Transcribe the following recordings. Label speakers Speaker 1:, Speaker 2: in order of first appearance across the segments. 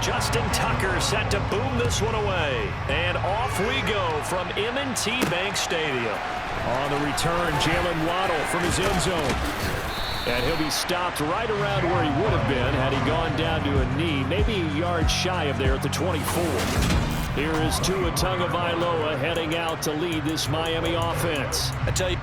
Speaker 1: Justin Tucker set to boom this one away. And off we go from M&T Bank Stadium. On the return, Jalen Waddle from his end zone. And he'll be stopped right around where he would have been had he gone down to a knee, maybe a yard shy of there at the 24. Here is Tua Tagovailoa heading out to lead this Miami offense.
Speaker 2: I tell you.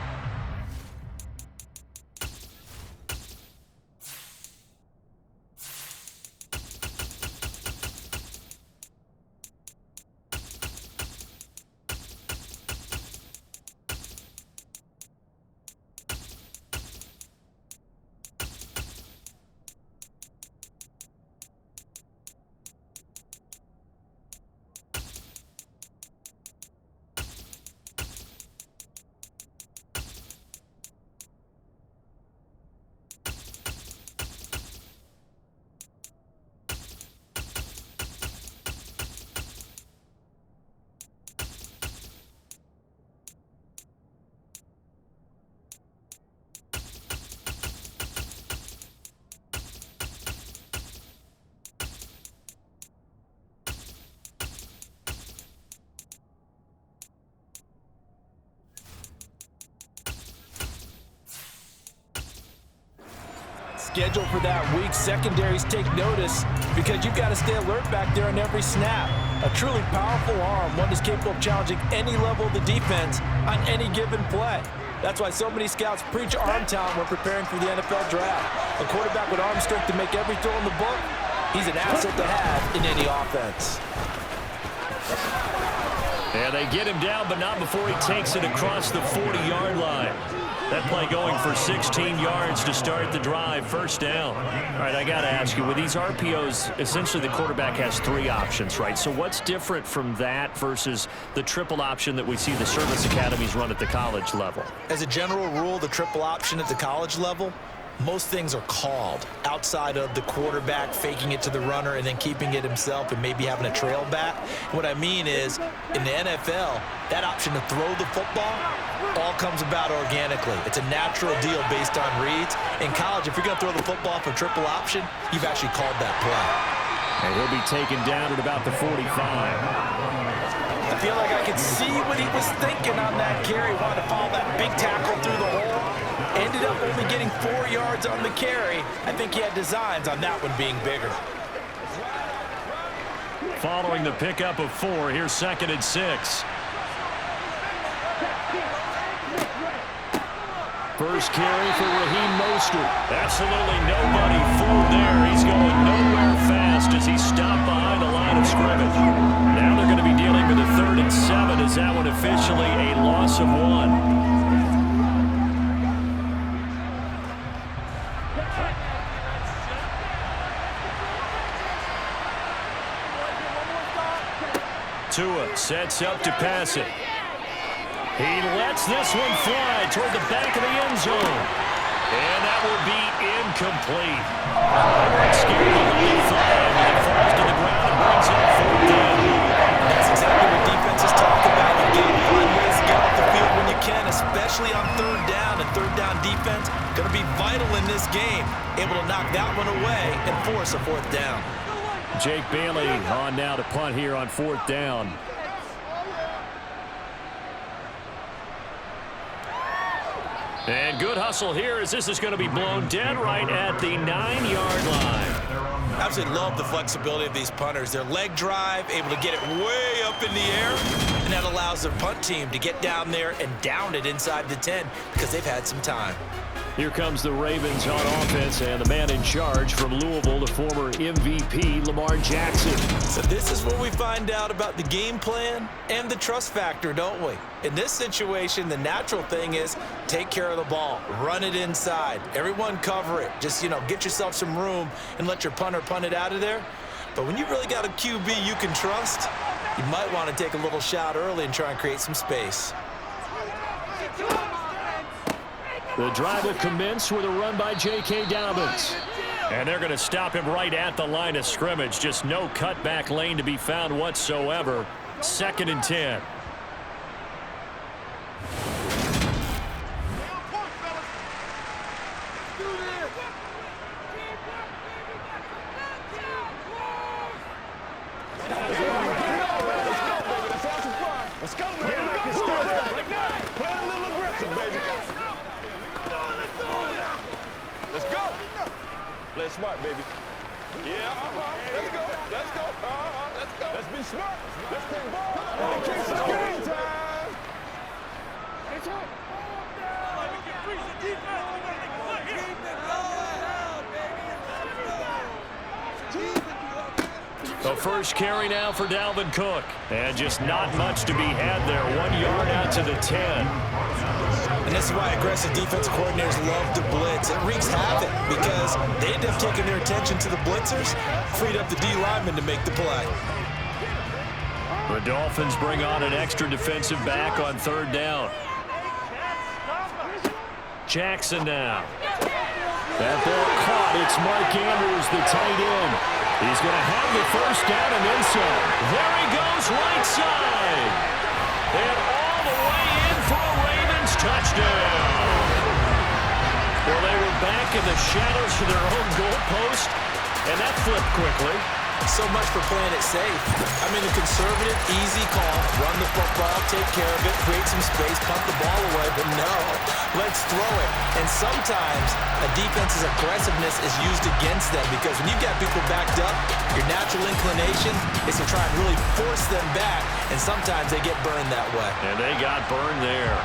Speaker 2: Schedule for that week. Secondaries take notice because you've got to stay alert back there on every snap. A truly powerful arm, one that's capable of challenging any level of the defense on any given play. That's why so many scouts preach arm talent when preparing for the NFL draft. A quarterback with arm strength to make every throw in the book, he's an asset to have in any offense.
Speaker 1: And they get him down, but not before he takes it across the 40-yard line. That play going for 16 yards to start the drive, first down. All right, I got to ask you, with these RPOs, essentially the quarterback has three options, right? So what's different from that versus the triple option that we see the service academies run at the college level?
Speaker 2: As a general rule, the triple option at the college level, most things are called outside of the quarterback faking it to the runner and then keeping it himself and maybe having a trail back. What I mean is, in the NFL, that option to throw the football all comes about organically. It's a natural deal based on reads. In college, if you're going to throw the football for triple option, you've actually called that play.
Speaker 1: And he'll be taken down at about the 45.
Speaker 2: I feel like I could see what he was thinking on that carry. Wanted to follow that big tackle through the hole. Ended up only getting 4 yards on the carry. I think he had designs on that one being bigger.
Speaker 1: Following the pickup of 4, here's 2nd and 6. First carry for Raheem Mostert. Absolutely nobody fooled there. He's going nowhere fast as he stopped behind the line of scrimmage. Now they're going to be dealing with a 3rd and 7 as that one officially a loss of 1. Tua sets up to pass it. He lets this one fly toward the back of the end zone. And that will be incomplete. Scared of the lead flag, and it falls to the ground and brings up 4th down.
Speaker 2: That's exactly what defenses talk about. You got to find ways to get off the field when you can, especially on 3rd down. And 3rd down defense going to be vital in this game. Able to knock that one away and force a 4th down.
Speaker 1: Jake Bailey on now to punt here on 4th down. And good hustle here as this is going to be blown dead right at the 9-yard line.
Speaker 2: Absolutely love the flexibility of these punters. Their leg drive, able to get it way up in the air, and that allows their punt team to get down there and down it inside the 10 because they've had some time.
Speaker 1: Here comes the Ravens on offense, and the man in charge from Louisville, the former MVP, Lamar Jackson.
Speaker 2: So this is where we find out about the game plan and the trust factor, don't we? In this situation, the natural thing is take care of the ball, run it inside, everyone cover it. Just, get yourself some room and let your punter punt it out of there. But when you really got a QB you can trust, you might want to take a little shot early and try and create some space.
Speaker 1: The drive will commence with a run by J.K. Dobbins. And they're going to stop him right at the line of scrimmage. Just no cutback lane to be found whatsoever. 2nd and 10.
Speaker 3: Play smart, baby. Yeah, let's go. Let's go. Let's go. Let's be smart. Let's take ball. It's game time. It's up.
Speaker 1: The first carry now for Dalvin Cook. And just not much to be had there. 1 yard out to the 10.
Speaker 2: And this is why aggressive defensive coordinators love to blitz. It wreaks havoc because they end up taking their attention to the blitzers, freed up the D lineman to make the play.
Speaker 1: The Dolphins bring on an extra defensive back on 3rd down. Jackson now. That ball caught. It's Mark Andrews, the tight end. He's going to have the first down and then some. There he goes, right side. And all the way in for a Ravens touchdown. Well, they were back in the shadows for their own goalpost, and that flipped quickly.
Speaker 2: So much for playing it safe. I mean, a conservative, easy call. Run the football, take care of it, create some space, punt the ball away. But no, let's throw it. And sometimes a defense's aggressiveness is used against them because when you've got people backed up, your natural inclination is to try and really force them back. And sometimes they get burned that way.
Speaker 1: And they got burned there.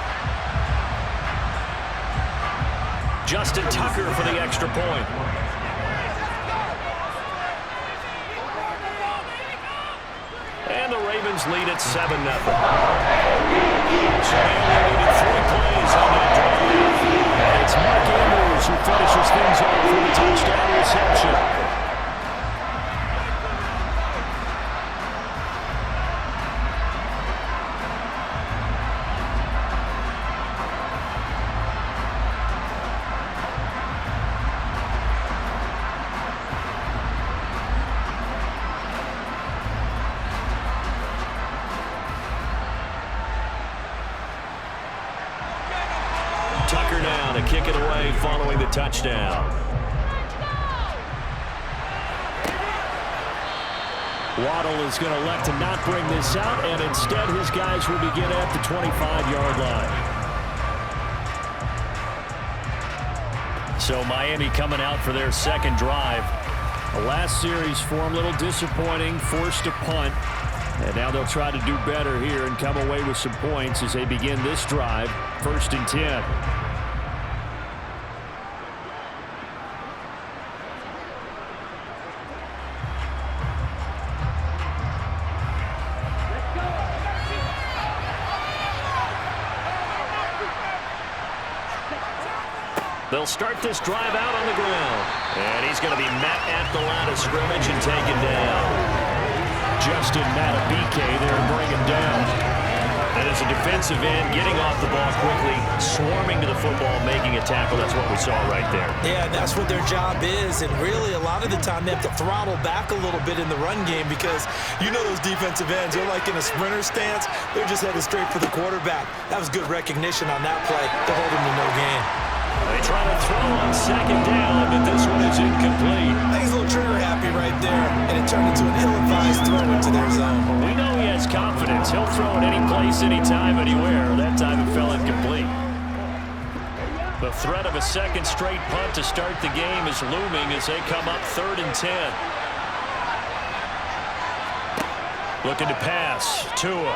Speaker 1: Justin Tucker for the extra point. And the Ravens lead at 7-0. So they only needed 3 plays on that drive. And it's Mark Andrews who finishes things off for the touchdown reception. Tucker now to kick it away following the touchdown. Waddle is going to elect to not bring this out, and instead his guys will begin at the 25-yard line. So Miami coming out for their second drive. The last series for them a little disappointing, forced a punt. And now they'll try to do better here and come away with some points as they begin this drive, 1st and 10. They'll start this drive out on the ground. And he's going to be met at the line of scrimmage and taken down. Justin Matabike there to bring him down. And as a defensive end, getting off the ball quickly, swarming to the football, making a tackle. That's what we saw right there.
Speaker 2: Yeah, that's what their job is. And really, a lot of the time, they have to throttle back a little bit in the run game because you know those defensive ends, they're like in a sprinter stance. They're just headed straight for the quarterback. That was good recognition on that play to hold him to no gain.
Speaker 1: They try to throw on 2nd down, but this one is incomplete.
Speaker 2: I think he's a little trigger happy right there, and it turned into an ill-advised throw into their zone.
Speaker 1: Well, we know he has confidence. He'll throw it any place, anytime, anywhere. That time it fell incomplete. The threat of a second straight punt to start the game is looming as they come up 3rd and 10. Looking to pass. Tua.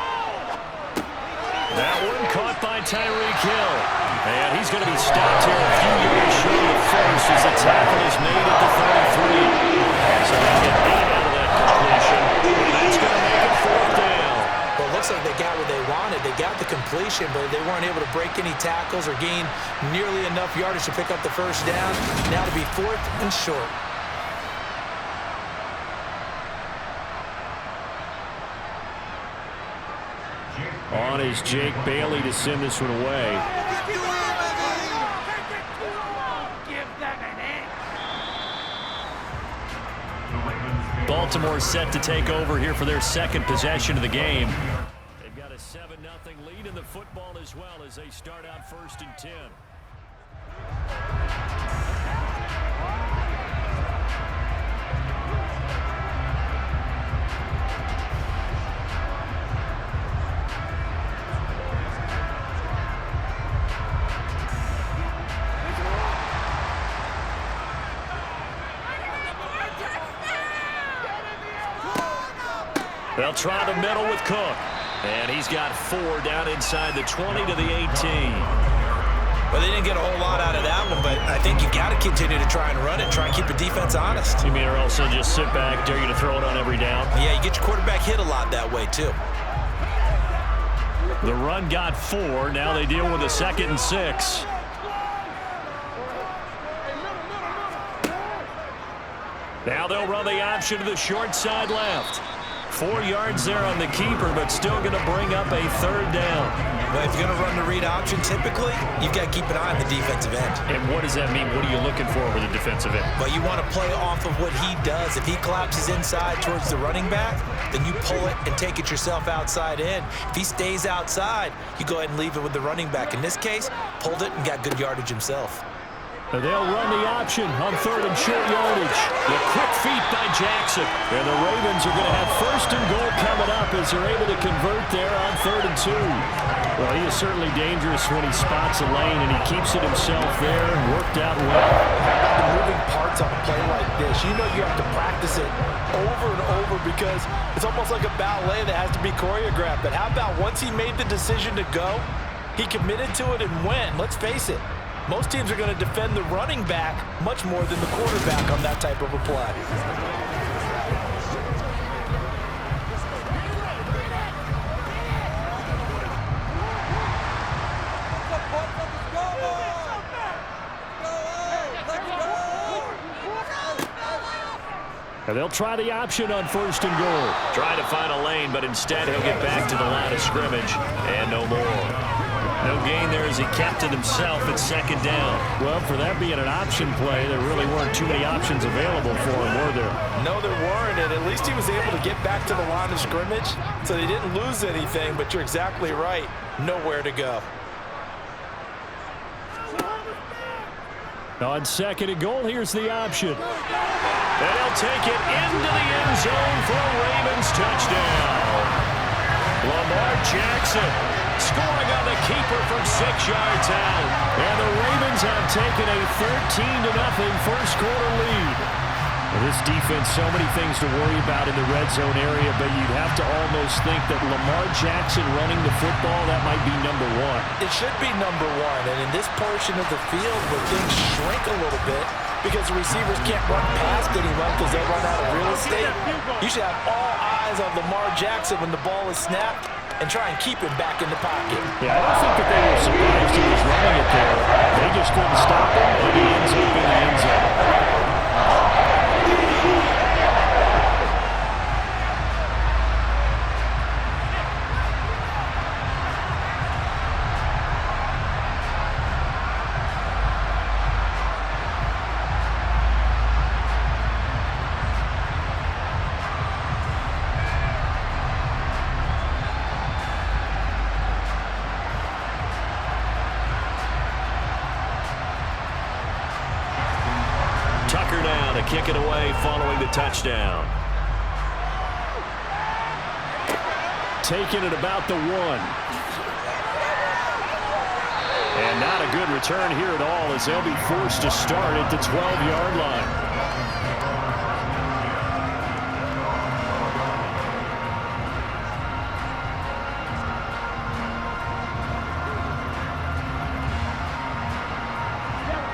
Speaker 1: That one caught by Tyreek Hill. And he's going to be stopped here a few yards short of the first as the tackle is made at the 33. So they get 8 out of that completion. And that's going to make it 4th down.
Speaker 2: Well, it looks like they got what they wanted. They got the completion, but they weren't able to break any tackles or gain nearly enough yardage to pick up the first down. Now to be 4th and short.
Speaker 1: On is Jake Bailey to send this one away. Baltimore set to take over here for their second possession of the game. They've got a 7-0 lead in the football as well as they start out 1st and 10. They'll try the middle with Cook. And he's got 4 down inside the 20 to the 18.
Speaker 2: Well, they didn't get a whole lot out of that one, but I think you've got to continue to try and run it, try and keep the defense honest.
Speaker 1: You mean or also just sit back, dare you to throw it on every down?
Speaker 2: Yeah, you get your quarterback hit a lot that way, too.
Speaker 1: The run got 4. Now they deal with a 2nd and 6. Now they'll run the option to the short side left. 4 yards there on the keeper, but still going to bring up a 3rd down.
Speaker 2: Well, if you're going to run the read option, typically, you've got to keep an eye on the defensive end.
Speaker 1: And what does that mean? What are you looking for with the defensive end?
Speaker 2: Well, you want to play off of what he does. If he collapses inside towards the running back, then you pull it and take it yourself outside in. If he stays outside, you go ahead and leave it with the running back. In this case, pulled it and got good yardage himself.
Speaker 1: They'll run the option on 3rd and short yardage. The quick feet by Jackson. And the Ravens are going to have 1st and goal coming up as they're able to convert there on 3rd and 2. Well, he is certainly dangerous when he spots a lane, and he keeps it himself there and worked out well.
Speaker 4: The moving parts on a play like this, you know you have to practice it over and over because it's almost like a ballet that has to be choreographed. But how about once he made the decision to go, he committed to it and went. Let's face it. Most teams are going to defend the running back much more than the quarterback on that type of a play.
Speaker 1: And they'll try the option on 1st and goal. Trying to find a lane, but instead he'll get back to the line of scrimmage and no more. No gain there as he kept it himself at 2nd down. Well, for that being an option play, there really weren't too many options available for him, were there?
Speaker 4: No, there weren't, and at least he was able to get back to the line of scrimmage, so they didn't lose anything, but you're exactly right. Nowhere to go.
Speaker 1: On 2nd and goal, here's the option. And he'll take it into the end zone for a Ravens touchdown. Lamar Jackson scoring on the keeper from 6 yards out. And the Ravens have taken a 13-0 first quarter lead. This defense, so many things to worry about in the red zone area, but you'd have to almost think that Lamar Jackson running the football, that might be number 1.
Speaker 4: It should be number 1, and in this portion of the field where things shrink a little bit because the receivers can't run past anyone because they'll run out of real estate, you should have all eyes on Lamar Jackson when the ball is snapped and try and keep him back in the pocket.
Speaker 1: Yeah, I don't think that they were surprised he was running it there. They just couldn't stop him, and he ends up in the end zone. Kick it away following the touchdown. Taking it about the 1. And not a good return here at all as they'll be forced to start at the 12-yard line.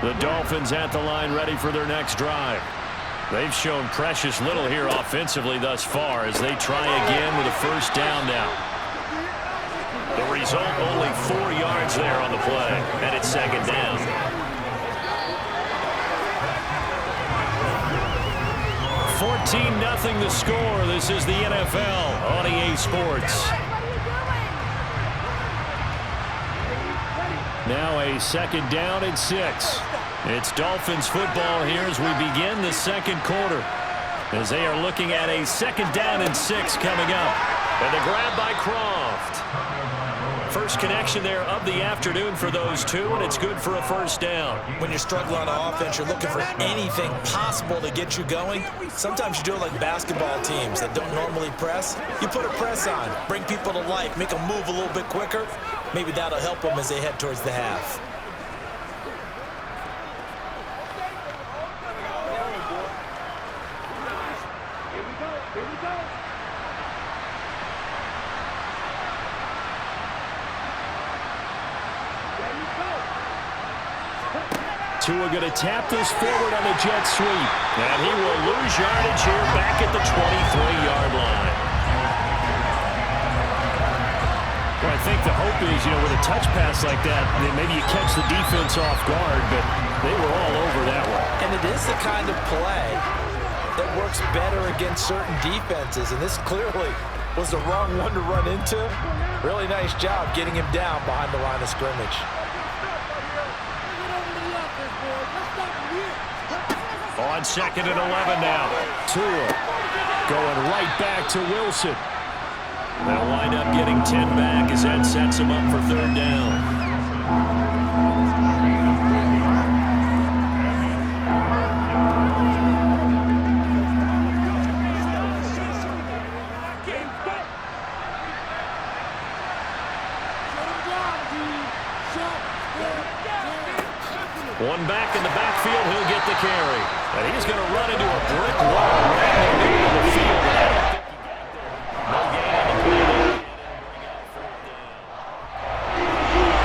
Speaker 1: The Dolphins at the line ready for their next drive. They've shown precious little here offensively thus far as they try again with a 1st down now. The result, only 4 yards there on the play, and it's 2nd down. 14-0 the score. This is the NFL on EA Sports. Now a 2nd down and 6. It's Dolphins football here as we begin the 2nd quarter. As they are looking at a 2nd down and 6 coming up. And the grab by Croft. First connection there of the afternoon for those two, and it's good for a 1st down.
Speaker 2: When you're struggling on offense, you're looking for anything possible to get you going. Sometimes you do it like basketball teams that don't normally press. You put a press on, bring people to life, make them move a little bit quicker. Maybe that'll help them as they head towards the half.
Speaker 1: Tua going to tap this forward on the jet sweep. And he will lose yardage here back at the 23-yard line. Well, I think the hope is, with a touch pass like that, maybe you catch the defense off guard, but they were all over that one.
Speaker 2: And it is the kind of play that works better against certain defenses, and this clearly was the wrong one to run into. Really nice job getting him down behind the line of scrimmage.
Speaker 1: On 2nd and 11 now. Tua going right back to Wilson. They'll wind up getting 10 back as that sets him up for 3rd down. One back in the backfield, he'll get the carry. And he's going to run into a brick wall right in the middle of the field.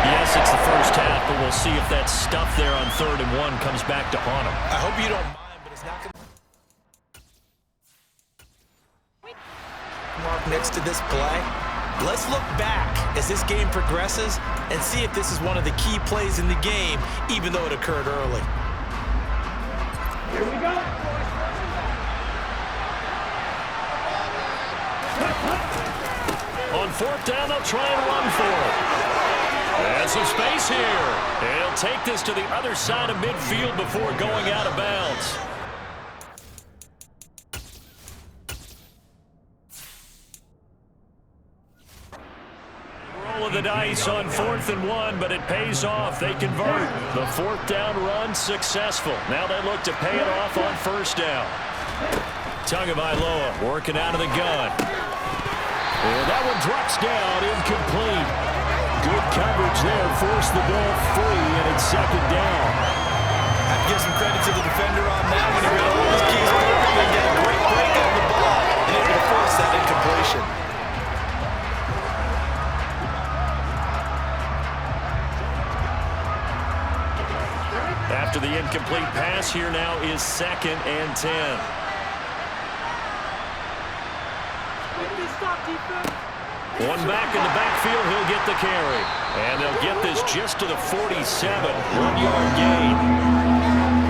Speaker 1: Yes, it's the first half, but we'll see if that stuff there on 3rd and 1 comes back to haunt him.
Speaker 2: I hope you don't mind, but it's not going to mark next to this play. Let's look back as this game progresses and see if this is one of the key plays in the game, even though it occurred early.
Speaker 3: Here we go.
Speaker 1: On 4th down, they'll try and run for it. There's some space here. He'll take this to the other side of midfield before going out of bounds. Roll of the dice on 4th and 1, but it pays off. They convert. The 4th down run successful. Now they look to pay it off on 1st down. Tagovailoa working out of the gun. And that one drops down, incomplete. Good coverage there, forced the ball free, and it's 2nd down.
Speaker 2: I have to give some credit to the defender on that when he got all his keys working and got a great break on the ball and able to force that incompletion.
Speaker 1: After the incomplete pass, here now is 2nd and 10. One back in the backfield, he'll get the carry. And they'll get this just to the 47, 1-yard gain.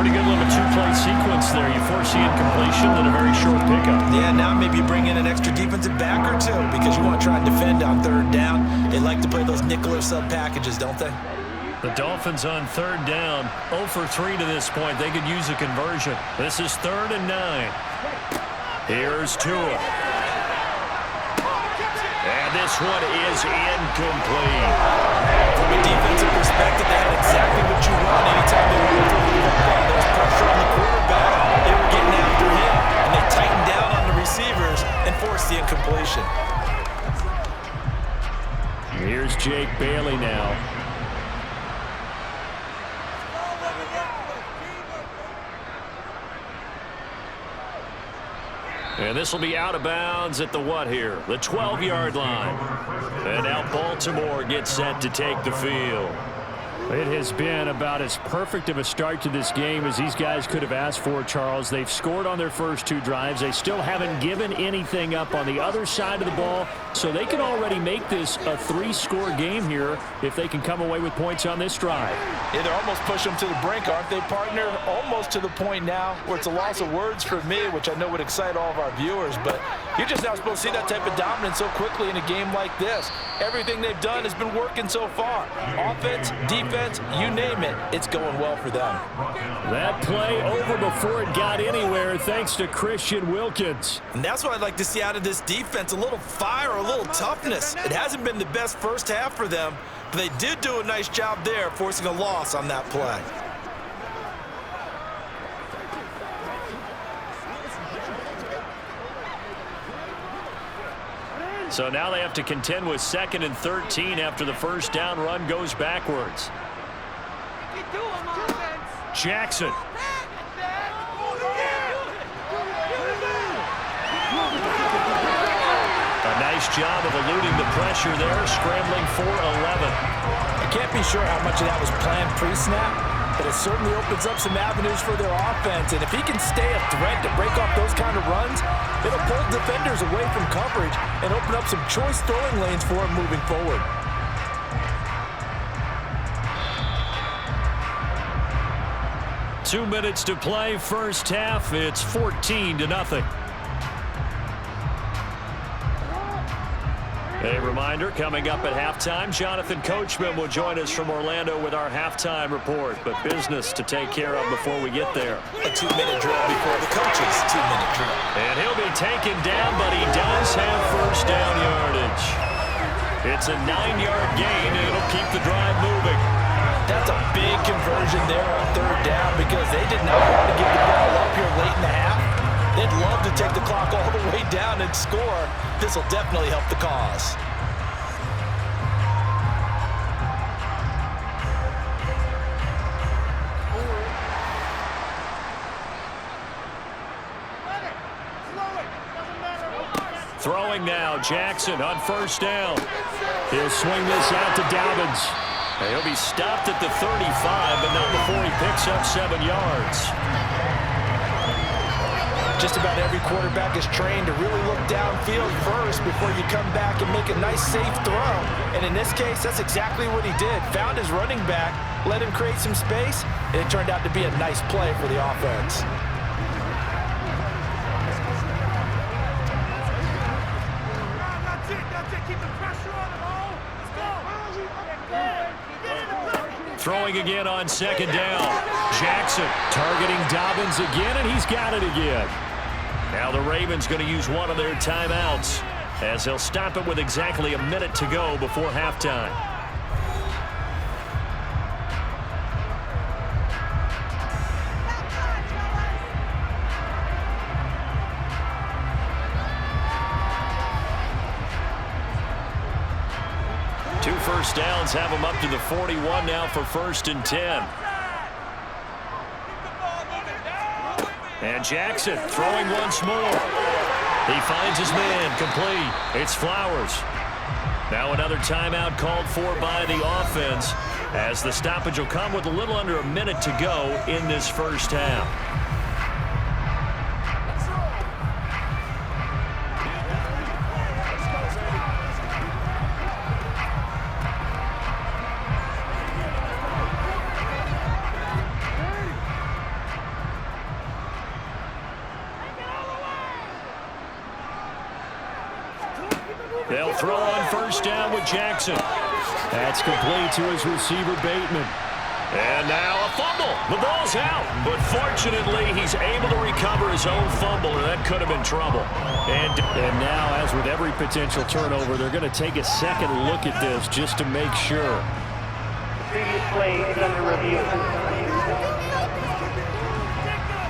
Speaker 1: Pretty good little 2-play sequence there. You force the incompletion, then a very short pickup.
Speaker 2: Yeah, now maybe you bring in an extra defensive back or two because you want to try and defend on 3rd down. They like to play those nickel or sub packages, don't they?
Speaker 1: The Dolphins on 3rd down, 0 for 3 to this point. They could use a conversion. This is 3rd and 9. Here's Tua. And this one is incomplete.
Speaker 2: From a defensive perspective, they had exactly what you want anytime they moved over the football. There was pressure on the quarterback. They were getting after him, and they tightened down on the receivers and forced the incompletion.
Speaker 1: Here's Jake Bailey now. And this will be out of bounds at the what here? The 12-yard line. And now Baltimore gets set to take the field. It has been about as perfect of a start to this game as these guys could have asked for, Charles. They've scored on their first 2 drives. They still haven't given anything up on the other side of the ball, so they can already make this a 3-score game here if they can come away with points on this drive.
Speaker 4: Yeah, they're almost pushing them to the brink, aren't they, partner? Almost to the point now where it's a loss of words for me, which I know would excite all of our viewers, but you're just now supposed to see that type of dominance so quickly in a game like this. Everything they've done has been working so far. Offense, defense, you name it, it's going well for them.
Speaker 1: That play over before it got anywhere thanks to Christian Wilkins.
Speaker 2: And that's what I'd like to see out of this defense, a little fire, a little toughness. It hasn't been the best first half for them, but they did do a nice job there forcing a loss on that play.
Speaker 1: So now they have to contend with 2nd and 13 after the first down run goes backwards. Jackson. A nice job of eluding the pressure there, scrambling for 11.
Speaker 2: I can't be sure how much of that was planned pre-snap,
Speaker 4: but it certainly opens up some avenues for their offense. And if he can stay a threat to break off those kind of runs, it'll pull defenders away from coverage and open up some choice throwing lanes for him moving forward.
Speaker 1: Two minutes to play, first half. It's 14-0. A reminder, coming up at halftime, Jonathan Coachman will join us from Orlando with our halftime report. But business to take care of before we get there.
Speaker 2: A 2-minute drill before the coach's 2-minute drill.
Speaker 1: And he'll be taken down, but he does have first down yardage. It's a 9-yard gain, and it'll keep the drive moving.
Speaker 2: That's a big conversion there on third down because they did not want to give the ball up here late in the half. They'd love to take the clock all the way down and score. This will definitely help the cause.
Speaker 1: Throwing now, Jackson on first down. He'll swing this out to Dobbins. And he'll be stopped at the 35, but not before he picks up 7 yards.
Speaker 4: Just about every quarterback is trained to really look downfield first before you come back and make a nice, safe throw. And in this case, that's exactly what he did. Found his running back, let him create some space, and it turned out to be a nice play for the offense.
Speaker 1: Throwing again on second down. Jackson targeting Dobbins again, and he's got it again. Now the Ravens going to use one of their timeouts as they'll stop it with exactly a minute to go before halftime. Two first downs have them up to the 41 now for 1st and 10. And Jackson throwing once more. He finds his man complete. It's Flowers. Now another timeout called for by the offense as the stoppage will come with a little under a minute to go in this first half. They'll throw on first down with Jackson. That's complete to his receiver, Bateman. And now a fumble. The ball's out. But fortunately, he's able to recover his own fumble, or that could have been trouble. And now, as with every potential turnover, they're going to take a second look at this just to make sure.
Speaker 5: Previous play is under review.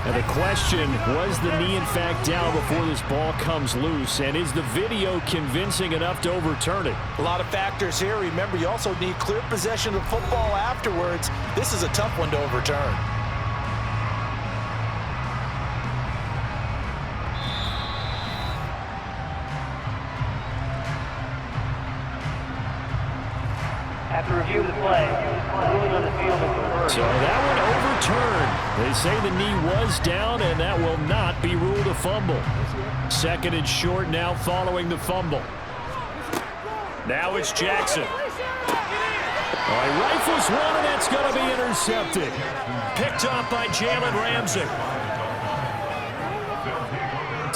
Speaker 1: And the question, was the knee in fact down before this ball comes loose? And is the video convincing enough to overturn it?
Speaker 4: A lot of factors here. Remember, you also need clear possession of the football afterwards. This is a tough one to overturn.
Speaker 5: After review of the play, ruling on the field is reversed.
Speaker 1: So that one overturned. They say the knee was down, and that will not be ruled a fumble. 2nd and short now following the fumble. Now it's Jackson. All right, rifles one, and that's going to be intercepted. Picked off by Jalen Ramsey.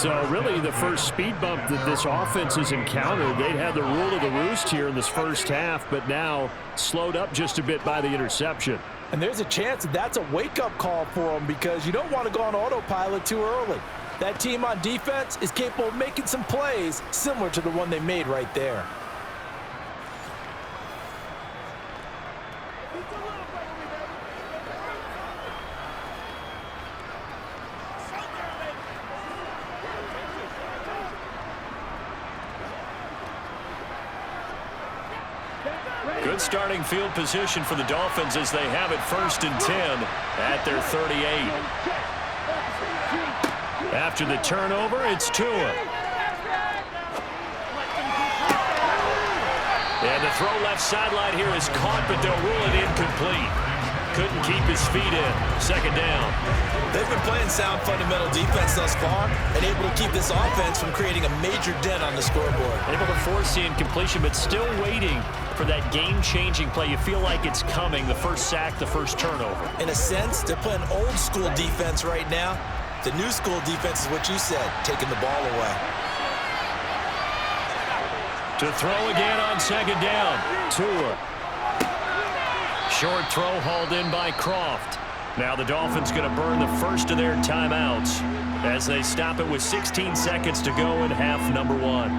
Speaker 1: So really the first speed bump that this offense has encountered, they'd had the rule of the roost here in this first half, but now slowed up just a bit by the interception.
Speaker 4: And there's a chance that that's a wake-up call for them because you don't want to go on autopilot too early. That team on defense is capable of making some plays similar to the one they made right there.
Speaker 1: Good starting field position for the Dolphins as they have it 1st and 10 at their 38. After the turnover, it's Tua. And the throw left sideline here is caught, but they'll rule it incomplete. couldn't keep his feet in. Second down.
Speaker 2: They've been playing sound fundamental defense thus far and able to keep this offense from creating a major dent on the scoreboard.
Speaker 1: Able to force the incompletion, but still waiting for that game-changing play. You feel like it's coming, the first sack, the first turnover.
Speaker 2: In a sense, they're playing old-school defense right now. The new school defense is what you said, taking the ball away.
Speaker 1: To throw again on second down. Tua. Short throw hauled in by Croft. Now the Dolphins going to burn the first of their timeouts as they stop it with 16 seconds to go in half number one.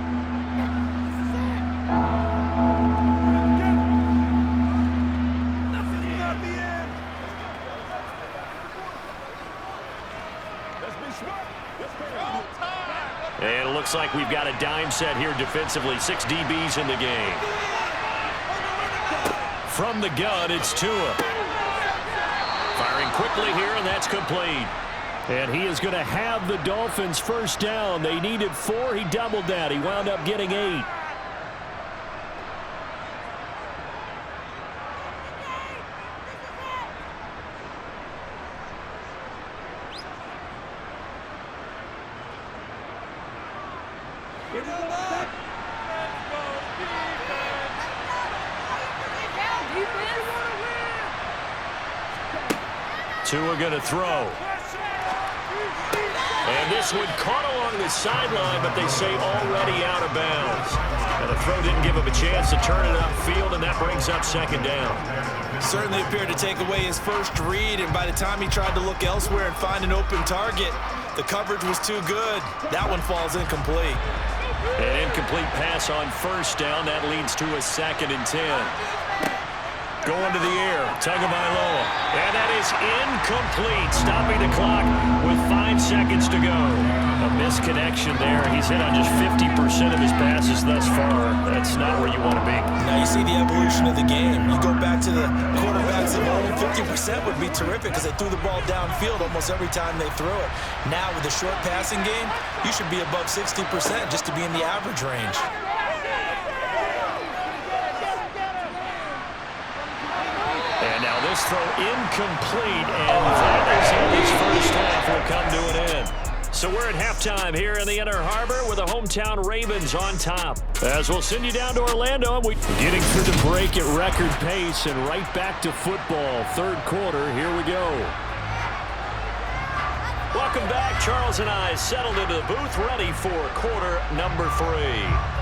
Speaker 1: And it looks like we've got a dime set here defensively. 6 DBs in the game. From the gun, it's Tua. Firing quickly here, and that's complete. And he is going to have the Dolphins first down. They needed 4. He doubled that. He wound up getting 8. Tua going to throw. And this one caught along the sideline, but they say already out of bounds. And the throw didn't give him a chance to turn it upfield, and that brings up second down.
Speaker 2: Certainly appeared to take away his first read, and by the time he tried to look elsewhere and find an open target, the coverage was too good. That one falls incomplete.
Speaker 1: An incomplete pass on first down. That leads to a 2nd and 10. Going to the air, Tagovailoa, and that is incomplete, stopping the clock with 5 seconds to go. A misconnection there. He's hit on just 50% of his passes thus far. That's not where you want to be.
Speaker 2: Now you see the evolution of the game. You go back to the quarterbacks of old, 50% would be terrific because they threw the ball downfield almost every time they threw it. Now with the short passing game, you should be above 60% just to be in the average range.
Speaker 1: And now this throw incomplete, and that is how this first half will come to an end. So we're at halftime here in the Inner Harbor with the hometown Ravens on top. As we'll send you down to Orlando, and we're getting through the break at record pace and right back to football. Third quarter, here we go. Welcome back. Charles and I settled into the booth, ready for quarter number 3.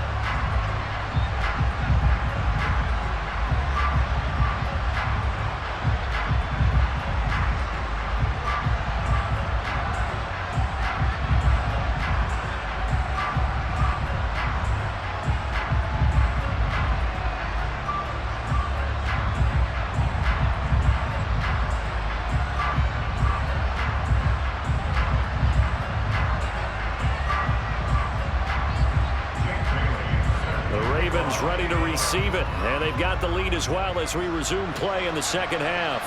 Speaker 1: Ready to receive it, and they've got the lead as well as we resume play in the second half.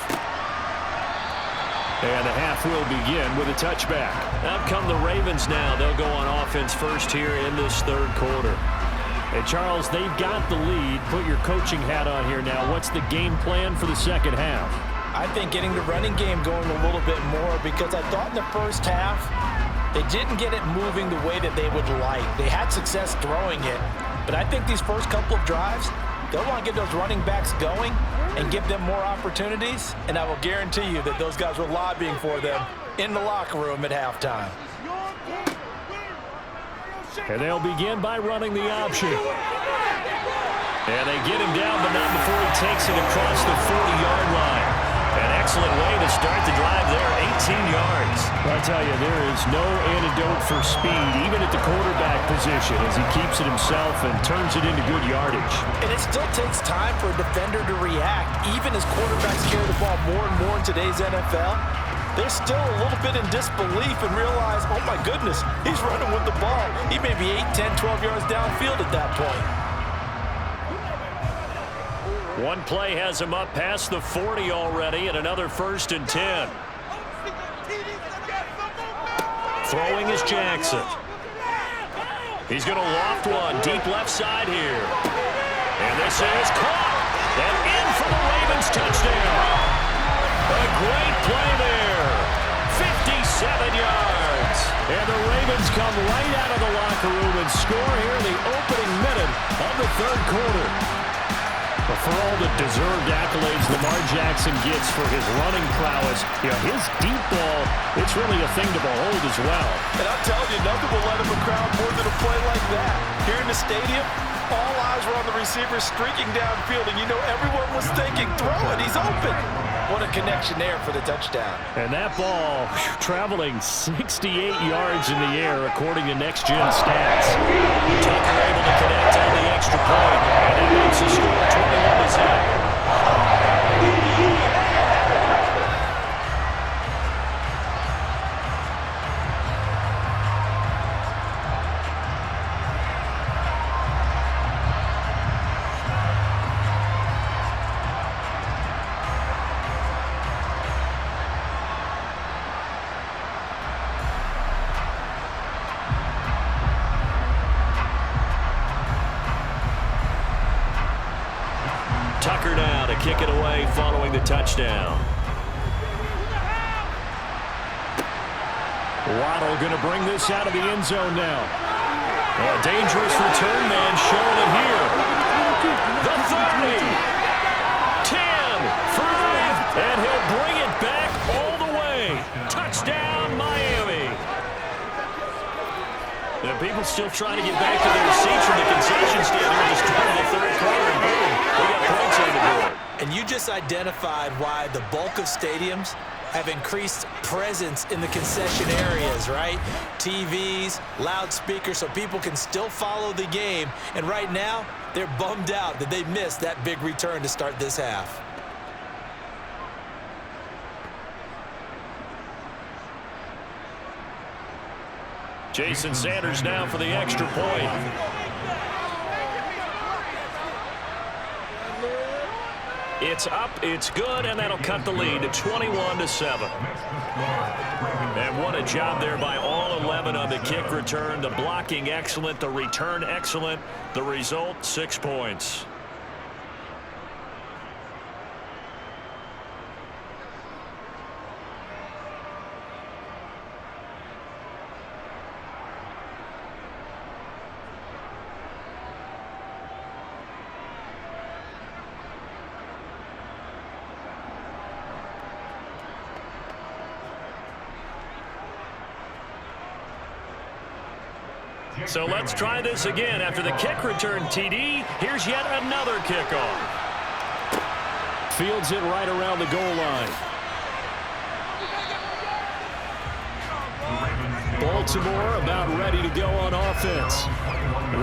Speaker 1: And the half will begin with a touchback. Out come the Ravens now. They'll go on offense first here in this third quarter. And Charles, they've got the lead. Put your coaching hat on here now. What's the game plan for the second half?
Speaker 4: I think getting the running game going a little bit more, because I thought in the first half they didn't get it moving the way that they would like. They had success throwing it. But I think these first couple of drives, they'll want to get those running backs going and give them more opportunities, and I will guarantee you that those guys were lobbying for them in the locker room at halftime.
Speaker 1: And they'll begin by running the option. And they get him down, but not before he takes it across the 40-yard line. An excellent way to start the drive there, 18 yards. I tell you, there is no antidote for speed, even at the quarterback position, as he keeps it himself and turns it into good yardage.
Speaker 4: And it still takes time for a defender to react. Even as quarterbacks carry the ball more and more in today's NFL, they're still a little bit in disbelief and realize, oh my goodness, he's running with the ball. He may be 8, 10, 12 yards downfield at that point.
Speaker 1: One play has him up past the 40 already, and another 1st and 10. Throwing is Jackson. He's going to loft one deep left side here. And this is caught. And in for the Ravens touchdown. A great play there. 57 yards. And the Ravens come right out of the locker room and score here in the opening minute of the third quarter. But for all the deserved accolades Lamar Jackson gets for his running prowess, his deep ball, it's really a thing to behold as well.
Speaker 4: And I'm telling you, nothing will let him a crowd more than a play like that. Here in the stadium, all eyes were on the receiver streaking downfield, and everyone was thinking, throw it, he's open. What a connection there for the touchdown.
Speaker 1: And that ball traveling 68 yards in the air, according to Next Gen Stats. Tucker able to connect on the extra point, and that makes the score 21-7. Tucker now to kick it away following the touchdown. Waddle going to bring this out of the end zone now. A dangerous return man showing it here. The 30. 10. 5. And he'll bring it back all the way. Touchdown, Miami. The people still trying to get back to their seats from the concession stand here at the start of the third quarter. And boom, we got points on the board.
Speaker 2: And you just identified why the bulk of stadiums have increased presence in the concession areas, right? TVs, loudspeakers, so people can still follow the game. And right now, they're bummed out that they missed that big return to start this half.
Speaker 1: Jason Sanders now for the extra point. It's up, it's good, and that'll cut the lead to 21-7. And what a job there by all 11 on the kick return. The blocking excellent, the return excellent. The result, 6 points. So let's try this again. After the kick return TD, here's yet another kickoff. Fields it right around the goal line. Baltimore about ready to go on offense.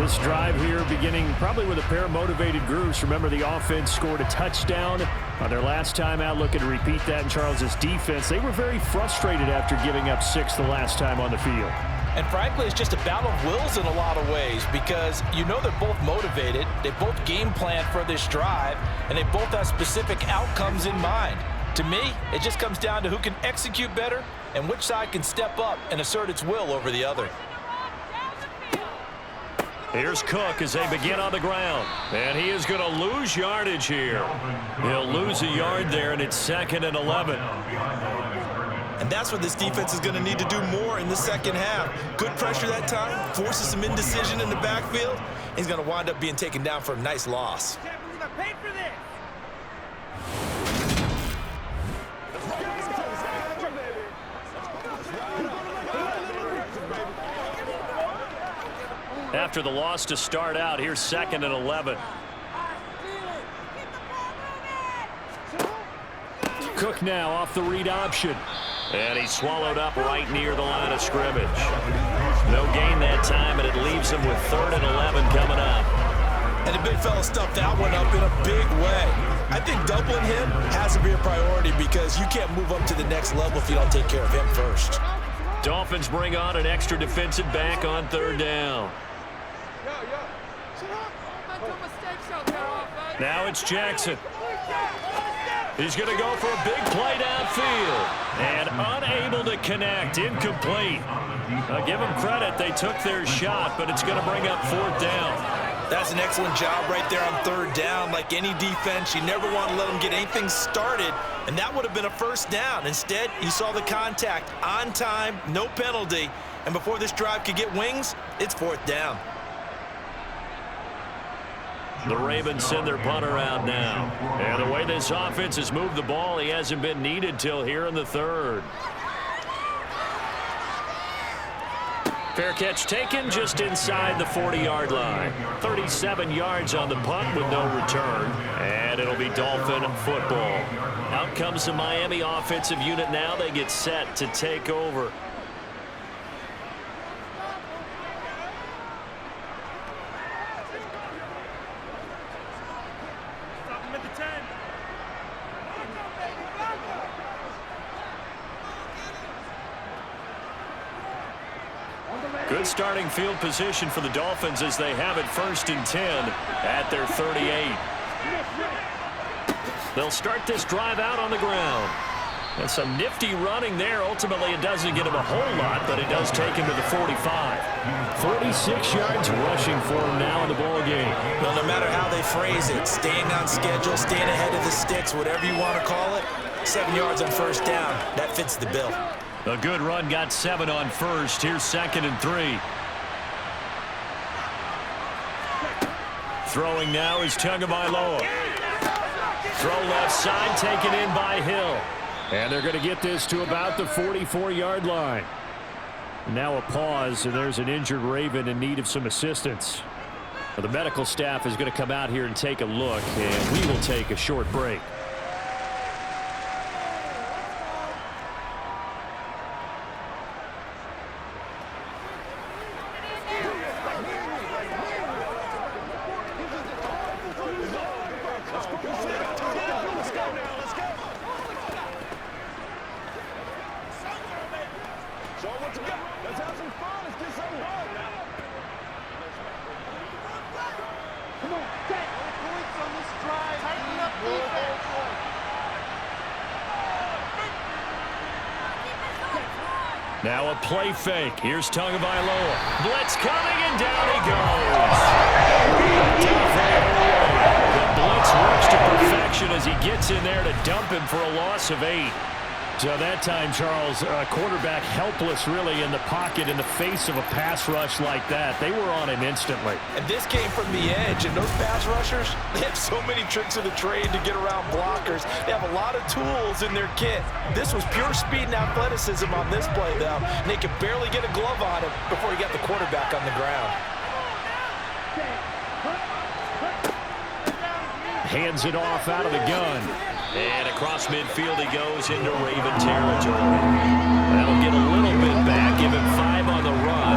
Speaker 1: This drive here beginning probably with a pair of motivated groups. Remember, the offense scored a touchdown on their last time out. Looking to repeat that in Charles' defense. They were very frustrated after giving up 6 the last time on the field.
Speaker 4: And frankly, it's just a battle of wills in a lot of ways because they're both motivated, they both game plan for this drive, and they both have specific outcomes in mind. To me, it just comes down to who can execute better and which side can step up and assert its will over the other.
Speaker 1: Here's Cook as they begin on the ground. And he is going to lose yardage here. He'll lose a yard there, and it's 2nd and 11.
Speaker 2: And that's what this defense is going to need to do more in the second half. Good pressure that time, forces some indecision in the backfield. He's going to wind up being taken down for a nice loss.
Speaker 6: Can't believe I paid for this.
Speaker 1: After the loss to start out, here's 2nd and 11. Cook now off the read option. And he's swallowed up right near the line of scrimmage. No gain that time, and it leaves him with 3rd and 11 coming up.
Speaker 2: And the big fella stuffed that one up in a big way. I think doubling him has to be a priority because you can't move up to the next level if you don't take care of him first.
Speaker 1: Dolphins bring on an extra defensive back on 3rd down. Now it's Jackson. He's going to go for a big play downfield. And unable to connect. Incomplete. Give them credit. They took their shot, but it's going to bring up 4th down.
Speaker 2: That's an excellent job right there on third down. Like any defense, you never want to let them get anything started, and that would have been a first down. Instead, you saw the contact on time, no penalty, and before this drive could get wings, it's fourth down.
Speaker 1: The Ravens send their punter out now. And the way this offense has moved the ball, he hasn't been needed till here in the third. Fair catch taken just inside the 40-yard line. 37 yards on the punt with no return. And it'll be Dolphin football. Out comes the Miami offensive unit now. They get set to take over. Good starting field position for the Dolphins as they have it 1st and 10 at their 38. They'll start this drive out on the ground. And some nifty running there. Ultimately, it doesn't get him a whole lot, but it does take him to the 45. 46 yards rushing for him now in the ball game.
Speaker 2: Well, no matter how they phrase it, staying on schedule, staying ahead of the sticks, whatever you want to call it, 7 yards on first down, that fits the bill.
Speaker 1: A good run got 7 on first. Here's 2nd and 3. Throwing now is Tagovailoa. Throw left side, taken in by Hill. And they're going to get this to about the 44-yard line. Now a pause, and there's an injured Raven in need of some assistance. Well, the medical staff is going to come out here and take a look, and we will take a short break. Now a play fake. Here's Tagovailoa. Blitz coming, and down he goes. The blitz works to perfection as he gets in there to dump him for a loss of 8. So that time, Charles, quarterback helpless really in the pocket in the face of a pass rush like that. They were on him instantly.
Speaker 4: And this came from the edge, and those pass rushers, they have so many tricks of the trade to get around blockers. They have a lot of tools in their kit. This was pure speed and athleticism on this play, though. And they could barely get a glove on him before he got the quarterback on the ground.
Speaker 1: Hands it off out of the gun. And across midfield he goes into Raven territory. That'll get a little bit back, give him 5 on the run,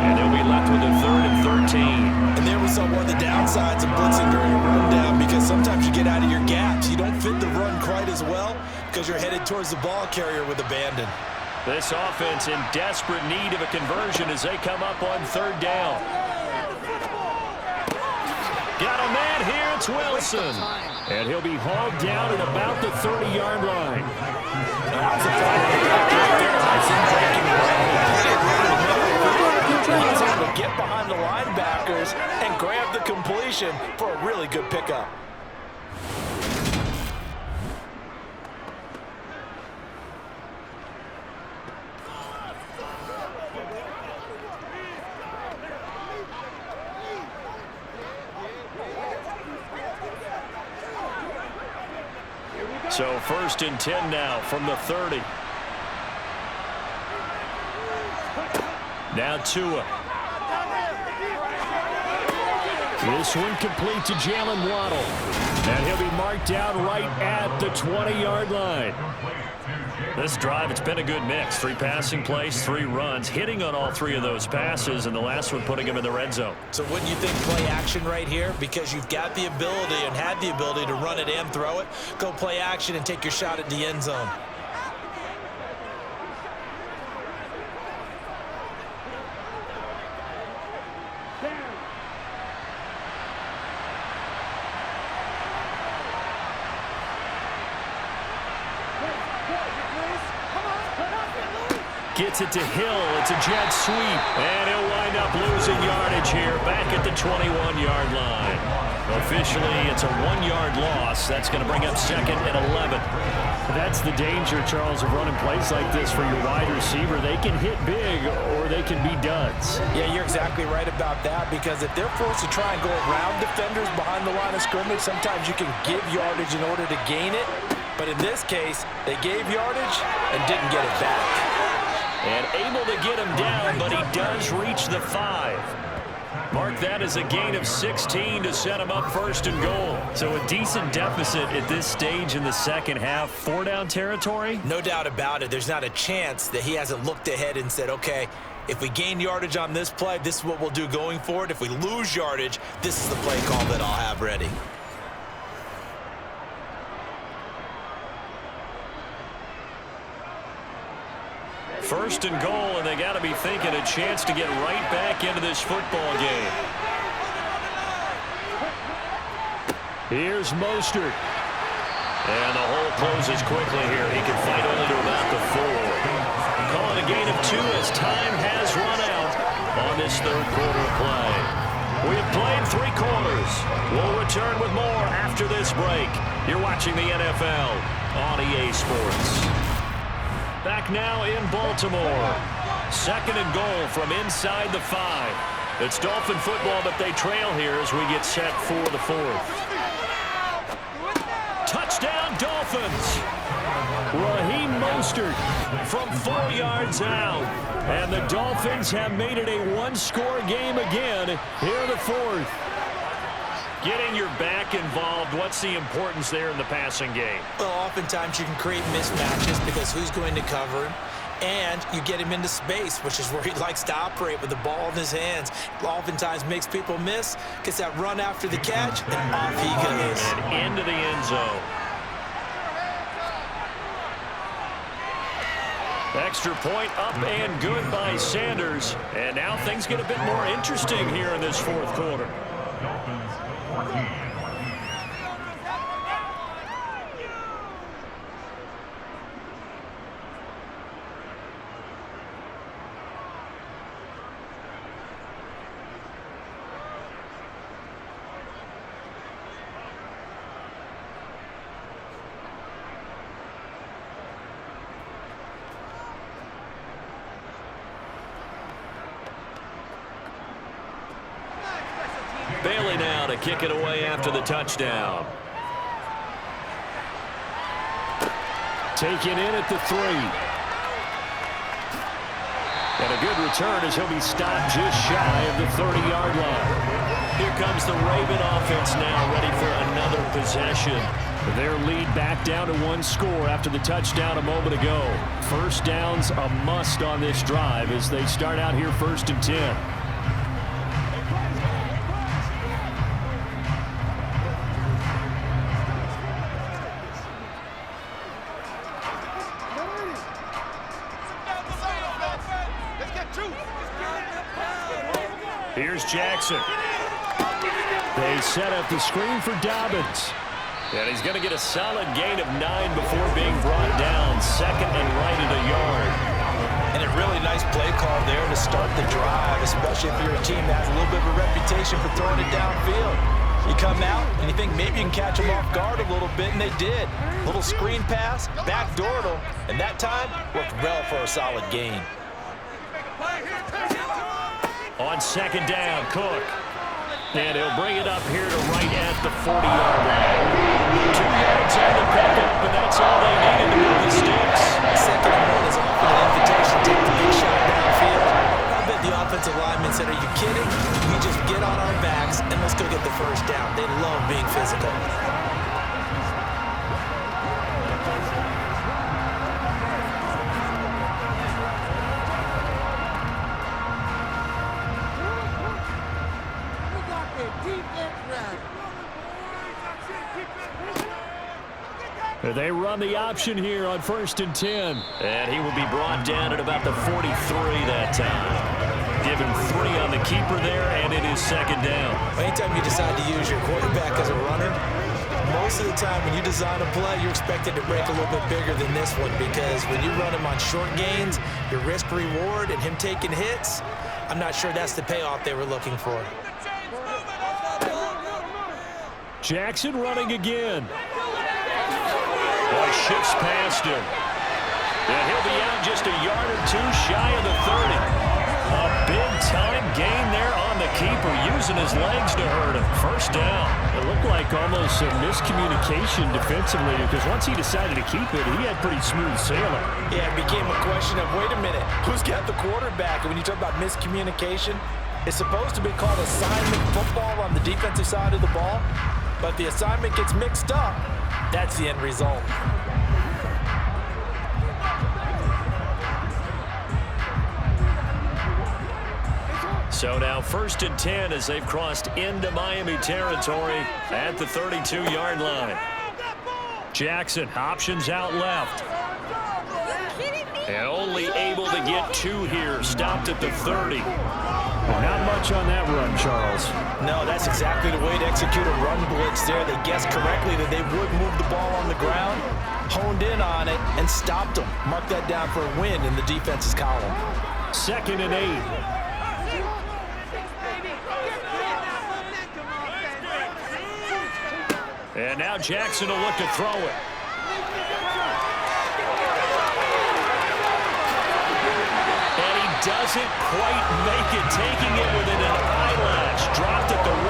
Speaker 1: and they'll be left with a 3rd and 13.
Speaker 2: And there we saw one of the downsides of blitzing during a rundown, because sometimes you get out of your gaps. You don't fit the run quite as well because you're headed towards the ball carrier with abandon.
Speaker 1: This offense in desperate need of a conversion as they come up on 3rd down. Got a man here, it's Wilson. And he'll be hauled down at about the 30-yard line.
Speaker 4: He's able to get behind the linebackers and grab the completion for a really good pickup.
Speaker 1: So 1st and 10 now from the 30. Now Tua. This one complete to Jalen Waddle. And he'll be marked down right at the 20-yard line. This drive, it's been a good mix. 3 passing plays, 3 runs, hitting on all 3 of those passes, and the last one putting him in the red zone.
Speaker 2: So wouldn't you think play action right here? Because you've got the ability and had the ability to run it and throw it. Go play action and take your shot at the end zone.
Speaker 1: Gets it to Hill. It's a jet sweep. And he'll wind up losing yardage here back at the 21-yard line. Officially, it's a 1-yard loss. That's going to bring up 2nd and 11.
Speaker 6: That's the danger, Charles, of running plays like this for your wide receiver. They can hit big or they can be duds.
Speaker 4: Yeah, you're exactly right about that, because if they're forced to try and go around defenders behind the line of scrimmage, sometimes you can give yardage in order to gain it. But in this case, they gave yardage and didn't get it back.
Speaker 1: And able to get him down, but he does reach the 5. Mark that as a gain of 16 to set him up 1st and goal.
Speaker 6: So a decent deficit at this stage in the second half. 4-down territory?
Speaker 2: No doubt about it. There's not a chance that he hasn't looked ahead and said, okay, if we gain yardage on this play, this is what we'll do going forward. If we lose yardage, this is the play call that I'll have ready.
Speaker 1: First and goal, and they got to be thinking a chance to get right back into this football game.
Speaker 6: Here's Mostert.
Speaker 1: And the hole closes quickly here. He can fight only to about the 4. Calling a gain of 2 as time has run out on this third quarter play. We have played 3 quarters. We'll return with more after this break. You're watching the NFL on EA Sports. Back now in Baltimore. 2nd and goal from inside the 5. It's Dolphin football, but they trail here as we get set for the 4th. Touchdown, Dolphins!
Speaker 6: Raheem Mostert
Speaker 1: From 4 yards out. And the Dolphins have made it a 1-score game again here in the 4th. Getting your back involved, what's the importance there in the passing game?
Speaker 2: Well, oftentimes you can create mismatches because who's going to cover him? And you get him into space, which is where he likes to operate with the ball in his hands. Oftentimes makes people miss, gets that run after the catch, and off he goes.
Speaker 1: And into the end zone. Extra point up and good by Sanders. And now things get a bit more interesting here in this 4th quarter. Bailey now to kick it away after the touchdown.
Speaker 6: taken in at the 3. And a good return as he'll be stopped just shy of the 30-yard line.
Speaker 1: Here comes the Raven offense now, ready for another possession.
Speaker 6: Their lead back down to 1 score after the touchdown a moment ago. First down's a must on this drive as they start out here 1st and 10. Here's Jackson. They set up the screen for Dobbins.
Speaker 1: And he's going to get a solid gain of 9 before being brought down. Second and right at a yard.
Speaker 2: And a really nice play call there to start the drive, especially if you're a team that has a little bit of a reputation for throwing it downfield. You come out and you think maybe you can catch them off guard a little bit, and they did. Little screen pass, backdoored them, and that time worked well for a solid gain.
Speaker 1: On second down, Cook. And he'll bring it up here to right at the 40-yard line. 2 yards on the pickup, but that's all they needed to move the sticks.
Speaker 2: Second and 1 is often an invitation to take the big shot downfield. I bet the offensive lineman said, are you kidding? We just get on our backs and let's go get the first down. They love being physical.
Speaker 6: They run the option here on 1st and 10.
Speaker 1: And he will be brought down at about the 43 that time. Give him 3 on the keeper there, and it is second down.
Speaker 2: Anytime you decide to use your quarterback as a runner, most of the time when you design a play, you're expected to break a little bit bigger than this one, because when you run him on short gains, Your risk reward and him taking hits, I'm not sure that's the payoff they were looking for.
Speaker 1: Jackson running again. Boy, shifts past him. And he'll be out just a yard or two shy of the 30. A big-time gain there on the keeper, using his legs to hurt him. First down.
Speaker 6: It looked like almost a miscommunication defensively, because once he decided to keep it, he had pretty smooth sailing.
Speaker 4: Yeah, it became a question of, wait a minute, who's got the quarterback? And when you talk about miscommunication, it's supposed to be called assignment football on the defensive side of the ball, but the assignment gets mixed up. That's the end result.
Speaker 1: So now 1st and 10 as they've crossed into Miami territory at the 32-yard line. Jackson options out left. And only able to get 2 here. Stopped at the 30.
Speaker 6: Not much on that run, Charles.
Speaker 4: No, that's exactly the way to execute a run blitz there. They guessed correctly that they would move the ball on the ground, honed in on it, and stopped them. Mark that down for a win in the defense's column.
Speaker 1: 2nd and 8. And now Jackson will look to throw it. And he doesn't quite make it, taking it within an eyelash. Dropped at the 1.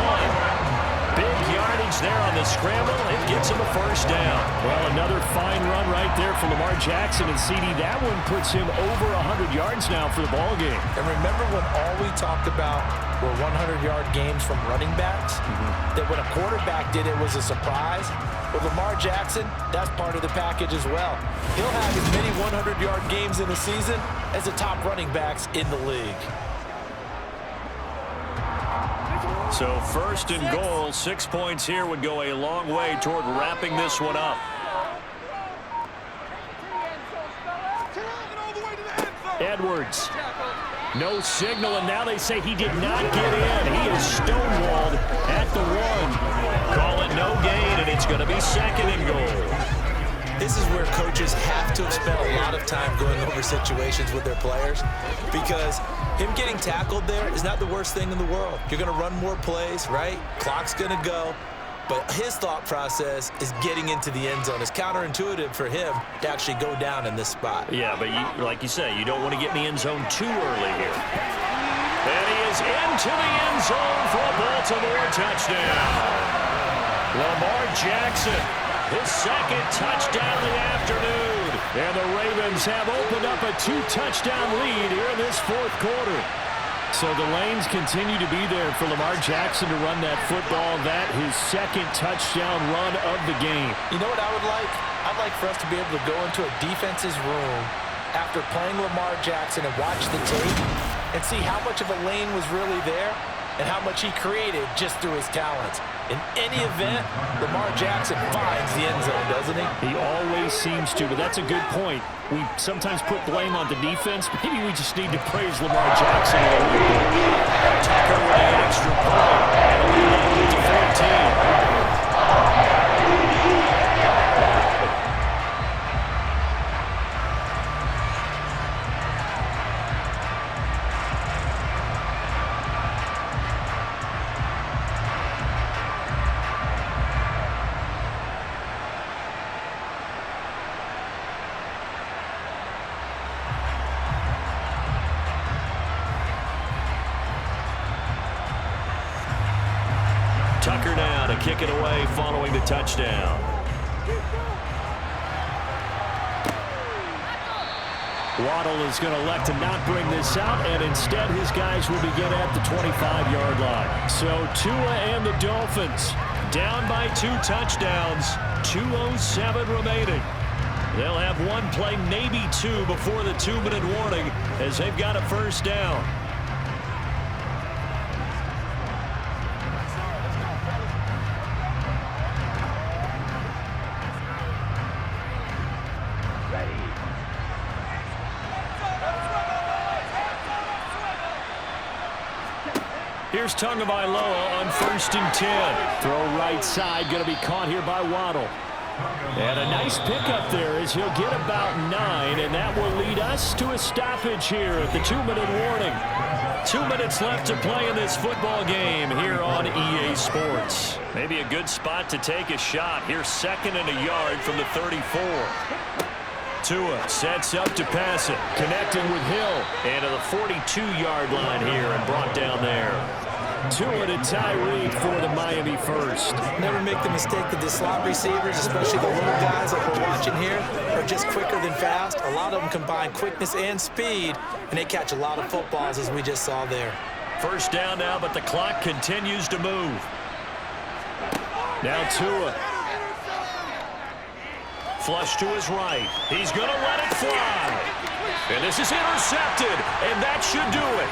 Speaker 1: Big yardage there on the scramble. It gets him a first down.
Speaker 6: Well, another fine run right there for Lamar Jackson. And CD, that one puts him over 100 yards now for the ball game.
Speaker 4: And remember when all we talked about were 100-yard games from running backs? That when a quarterback did it was a surprise? With Lamar Jackson, that's part of the package as well. He'll have as many 100-yard games in a season as the top running backs in the league.
Speaker 1: So 1st and goal, 6 points here would go a long way toward wrapping this one up. Edwards. No signal, and now they say he did not get in. He is stonewalled at the 1. Call it no gain, and it's going to be 2nd and goal.
Speaker 2: This is where coaches have to have spent a lot of time going over situations with their players, because him getting tackled there is not the worst thing in the world. You're going to run more plays, right? Clock's going to go. But his thought process is getting into the end zone. It's counterintuitive for him to actually go down in this spot.
Speaker 1: Yeah, but like you say, you don't want to get in the end zone too early here. And he is into the end zone for a Baltimore touchdown. Lamar Jackson, his 2nd touchdown of the afternoon. And the Ravens have opened up a 2-touchdown lead here in this 4th quarter.
Speaker 6: So the lanes continue to be there for Lamar Jackson to run that football. That his 2nd touchdown run of the game.
Speaker 4: You know what I would like? I'd like for us to be able to go into a defense's room after playing Lamar Jackson and watch the tape and see how much of a lane was really there and how much he created just through his talents. In any event, Lamar Jackson finds the end zone, doesn't he?
Speaker 6: He always seems to, but that's a good point. We sometimes put blame on the defense. Maybe we just need to praise Lamar Jackson a little bit.
Speaker 1: Tucker with an extra point. And a lead up to 14. Tucker now to kick it away following the touchdown.
Speaker 6: Waddle is going to elect to not bring this out, and instead his guys will begin at the 25-yard line.
Speaker 1: So Tua and the Dolphins down by 2 touchdowns, 2:07 remaining. They'll have one play, maybe 2, before the 2-minute warning as they've got a first down. Here's Tagovailoa on 1st and 10.
Speaker 6: Throw right side, going to be caught here by Waddle. And a nice pickup there as he'll get about 9, and that will lead us to a stoppage here at the 2-minute warning. 2 minutes left to play in this football game here on EA Sports. Maybe a good spot to take a shot. Here's 2nd and a yard from the 34. Tua sets up to pass it, connecting with Hill, and to the 42-yard line here and brought down there. Tua to Tyreek for the Miami first.
Speaker 2: Never make the mistake that the slot receivers, especially the little guys like we're watching here, are just quicker than fast. A lot of them combine quickness and speed, and they catch a lot of footballs, as we just saw there.
Speaker 6: First down now, but the clock continues to move. Now Tua. Flush to his right. He's going to let it fly. And this is intercepted, and that should do it.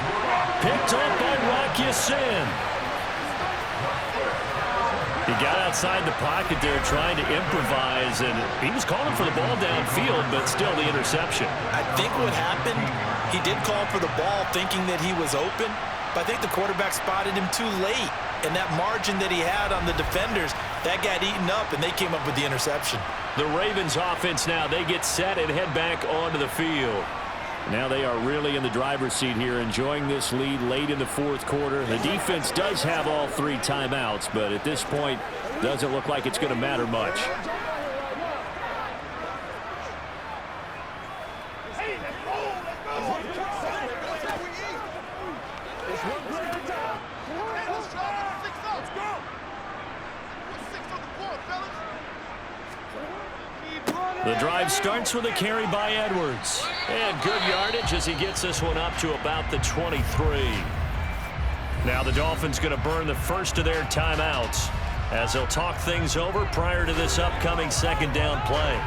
Speaker 6: Picked up by Rock Ya-Sin. He got outside the pocket there trying to improvise, and he was calling for the ball downfield, but still the interception.
Speaker 2: I think what happened, he did call for the ball thinking that he was open, but I think the quarterback spotted him too late. And that margin that he had on the defenders, that got eaten up, and they came up with the interception.
Speaker 6: The Ravens offense now, they get set and head back onto the field. Now they are really in the driver's seat here, enjoying this lead late in the fourth quarter. The defense does have all 3 timeouts, but at this point, doesn't look like it's going to matter much. The drive starts with a carry by Edwards. And good yardage as he gets this one up to about the 23. Now the Dolphins going to burn the first of their timeouts as they'll talk things over prior to this upcoming 2nd down play.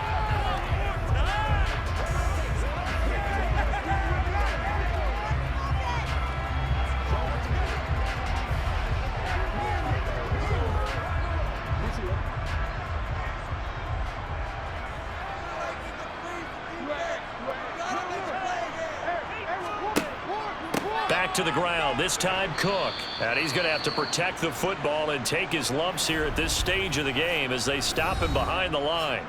Speaker 6: To the ground, this time Cook. And he's going to have to protect the football and take his lumps here at this stage of the game as they stop him behind the line.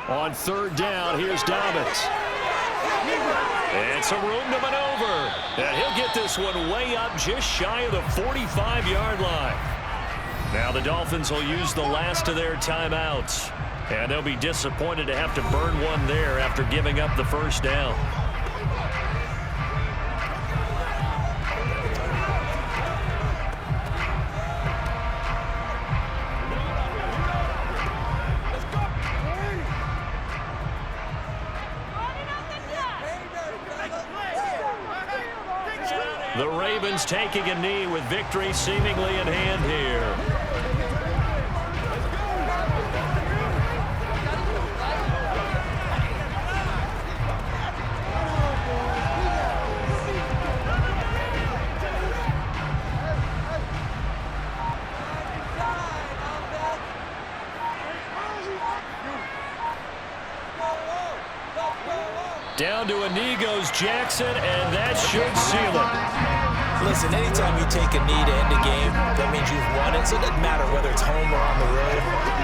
Speaker 6: On 3rd down, here's Dobbins. And some room to maneuver. And he'll get this one way up just shy of the 45-yard line. Now the Dolphins will use the last of their timeouts. And they'll be disappointed to have to burn one there after giving up the first down. The Ravens taking a knee with victory seemingly in hand here. Down to a knee goes Jackson, and that should seal it.
Speaker 2: Listen, anytime you take a knee to end a game, that means you've won it. So it doesn't matter whether it's home or on the road.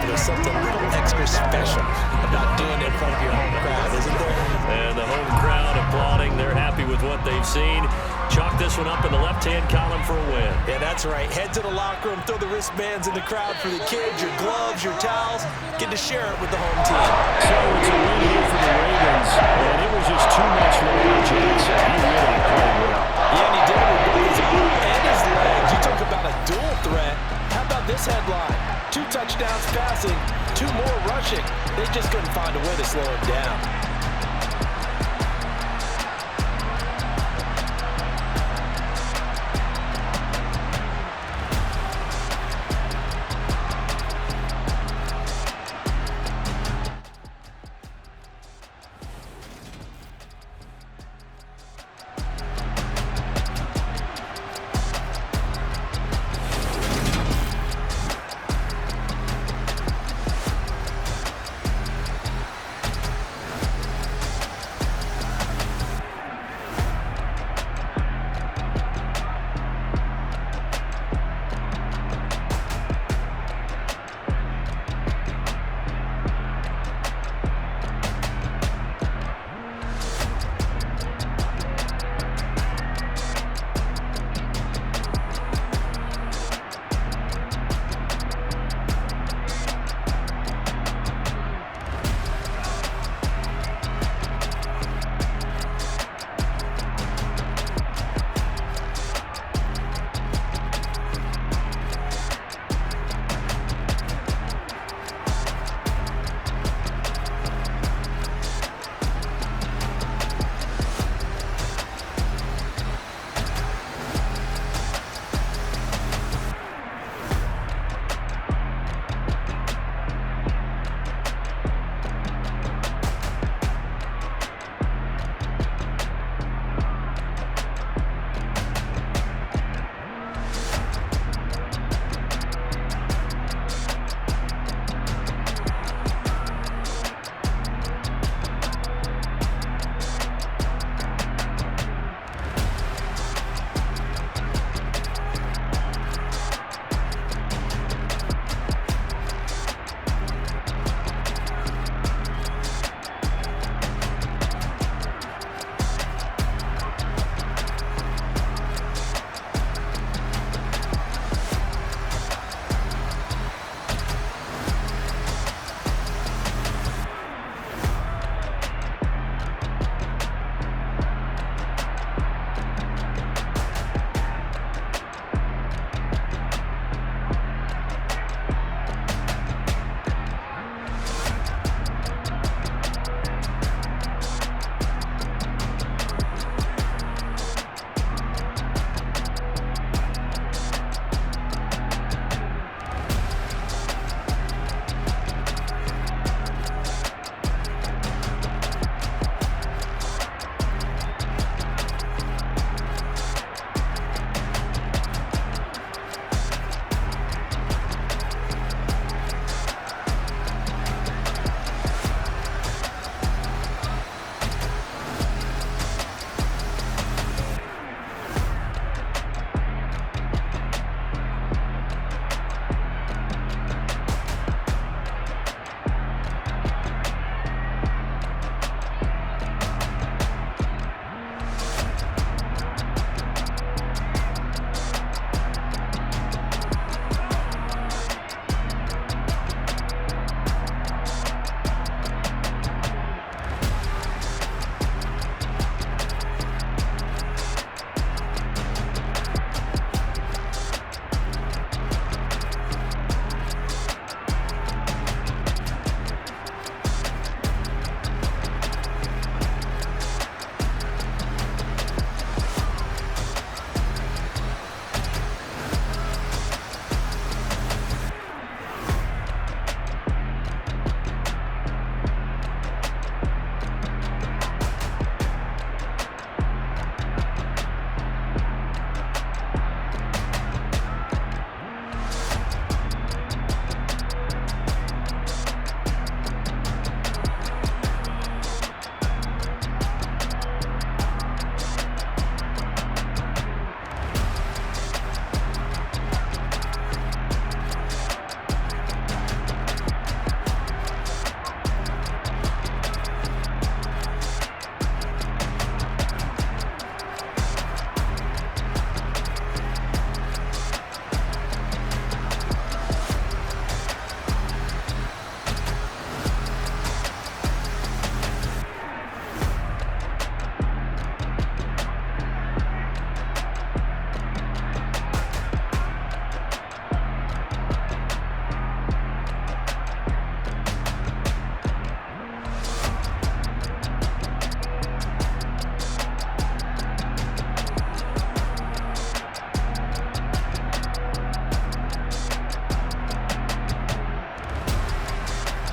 Speaker 2: There's something a little extra special about doing it in front of your home crowd, isn't there?
Speaker 6: And the home crowd applauding. They're happy with what they've seen. Chalk this one up in the left-hand column for a win.
Speaker 2: Yeah, that's right. Head to the locker room, throw the wristbands in the crowd for the kids, your gloves, your towels. Get to share it with the home team.
Speaker 6: So it's a win here for the Ravens, and it was just too much for Lamar Jackson. He really played well.
Speaker 2: Yeah, and he did it with both his arm and his legs. You talk about a dual threat. How about this headline? 2 touchdowns passing, 2 more rushing. They just couldn't find a way to slow him down.